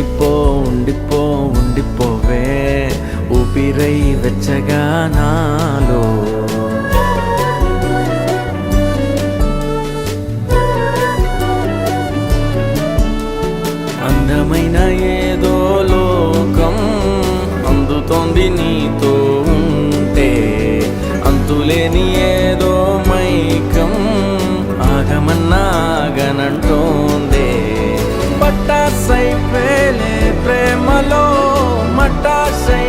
ఉండిపో ఉండిపో ఉండిపోవే ఊపిరై వెచ్చగా నాలో. అందమైన ఏదో లోకం అందుతోంది నీతో ఉంటే, అంతులేని ఏదో మైకం ఆగమన్నాగనంటోందే. పట్టాసై పేలే ప్రేమలో మట్టాసై